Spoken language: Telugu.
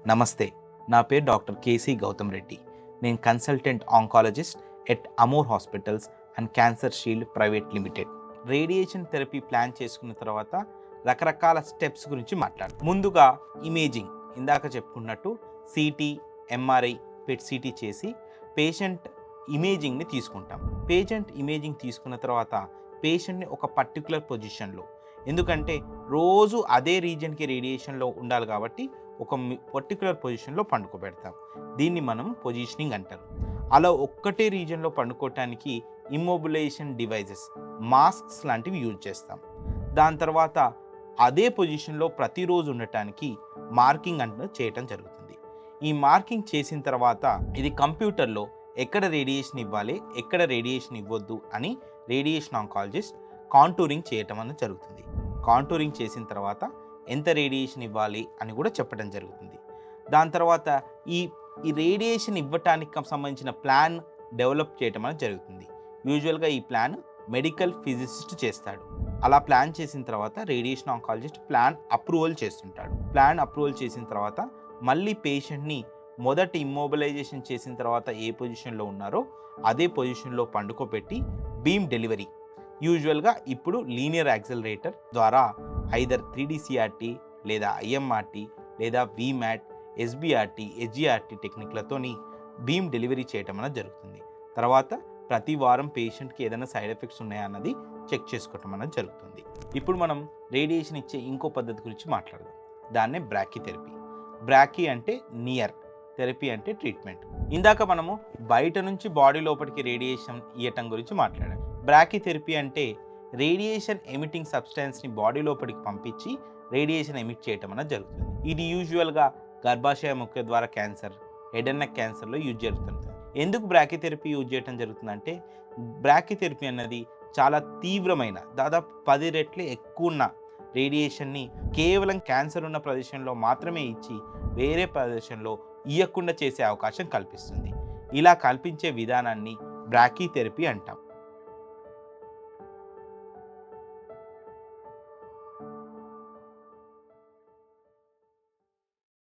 నమస్తే, నా పేరు డాక్టర్ కేసీ గౌతమ్ రెడ్డి. నేను consultant oncologist at Amor hospitals and cancer shield private limited. Radiation therapy plan చేసుకున్న తర్వాత రకరకాల స్టెప్స్ గురించి ముందుగా ఇమేజింగ్, ఇందాక చెప్పుకున్నట్టు సిటీ, ఎంఆర్ఐ, పెట్ సిటీ చేసి పేషెంట్ ఇమేజింగ్ని తీసుకుంటాం. పేషెంట్ ఇమేజింగ్ తీసుకున్న తర్వాత పేషెంట్ని ఒక పర్టికులర్ పొజిషన్లో, ఎందుకంటే రోజు అదే రీజన్కి రేడియేషన్లో ఉండాలి కాబట్టి ఒక పర్టికులర్ పొజిషన్లో పండుకోబెడతాం. దీన్ని మనం పొజిషనింగ్ అంటారు. అలా ఒక్కటే రీజన్లో పండుకోవటానికి ఇమ్మొబిలైజేషన్ డివైజెస్, మాస్క్స్ లాంటివి యూజ్ చేస్తాం. దాని తర్వాత అదే పొజిషన్లో ప్రతిరోజు ఉండటానికి మార్కింగ్ అంటే చేయటం జరుగుతుంది. ఈ మార్కింగ్ చేసిన తర్వాత ఇది కంప్యూటర్లో ఎక్కడ రేడియేషన్ ఇవ్వాలి, ఎక్కడ రేడియేషన్ ఇవ్వద్దు అని రేడియేషన్ ఆంకాలజిస్ట్ కాంటూరింగ్ చేయటం అనేది జరుగుతుంది. కాంటూరింగ్ చేసిన తర్వాత ఎంత రేడియేషన్ ఇవ్వాలి అని కూడా చెప్పడం జరుగుతుంది. దాని తర్వాత ఈ రేడియేషన్ ఇవ్వటానికి సంబంధించిన ప్లాన్ డెవలప్ చేయటం అనేది జరుగుతుంది. యూజువల్గా ఈ ప్లాన్ మెడికల్ ఫిజిసిస్ట్ చేస్తాడు. అలా ప్లాన్ చేసిన తర్వాత రేడియేషన్ ఆంకాలజిస్ట్ ప్లాన్ అప్రూవల్ చేస్తుంటాడు. ప్లాన్ అప్రూవల్ చేసిన తర్వాత మళ్ళీ పేషెంట్ని మొదటి ఇమ్మొబిలైజేషన్ చేసిన తర్వాత ఏ పొజిషన్లో ఉన్నారో అదే పొజిషన్లో పండుకోబెట్టి బీమ్ డెలివరీ, యూజువల్గా ఇప్పుడు లీనియర్ యాక్సిలరేటర్ ద్వారా ఐదర్ 3D-CRT లేదా IMRT లేదా VMAT, SBRT, SGRT టెక్నిక్లతోని బీమ్ డెలివరీ చేయటం అనేది జరుగుతుంది. తర్వాత ప్రతి వారం పేషెంట్కి ఏదైనా సైడ్ ఎఫెక్ట్స్ ఉన్నాయా అన్నది చెక్ చేసుకోవటం అనేది జరుగుతుంది. ఇప్పుడు మనం రేడియేషన్ ఇచ్చే ఇంకో పద్ధతి గురించి మాట్లాడదాం. దాన్నే బ్రాకీ థెరపీ. బ్రాకీ అంటే నియర్, థెరపీ అంటే ట్రీట్మెంట్. ఇందాక మనము బయట నుంచి బాడీ లోపలికి రేడియేషన్ ఇవ్వటం గురించి మాట్లాడాం. బ్రాకీ థెరపీ అంటే రేడియేషన్ ఎమిటింగ్ సబ్స్టెన్స్ని బాడీ లోపలికి పంపించి రేడియేషన్ ఎమిట్ చేయటం అనేది జరుగుతుంది. ఇది యూజువల్గా గర్భాశయ ముఖ్య ద్వారా క్యాన్సర్, హెడ్ అండ్ నెక్ క్యాన్సర్లో యూజ్ జరుగుతుంది. ఎందుకు బ్రాకీ థెరపీ యూజ్ చేయడం జరుగుతుందంటే బ్రాకీ థెరపీ అన్నది చాలా తీవ్రమైన, దాదాపు 10 రెట్లు ఎక్కువ ఉన్న రేడియేషన్ని కేవలం క్యాన్సర్ ఉన్న ప్రదేశంలో మాత్రమే ఇచ్చి వేరే ప్రదేశంలో ఇవ్వకుండా చేసే అవకాశం కల్పిస్తుంది. ఇలా కల్పించే విధానాన్ని బ్రాకీ థెరపీ అంటాం.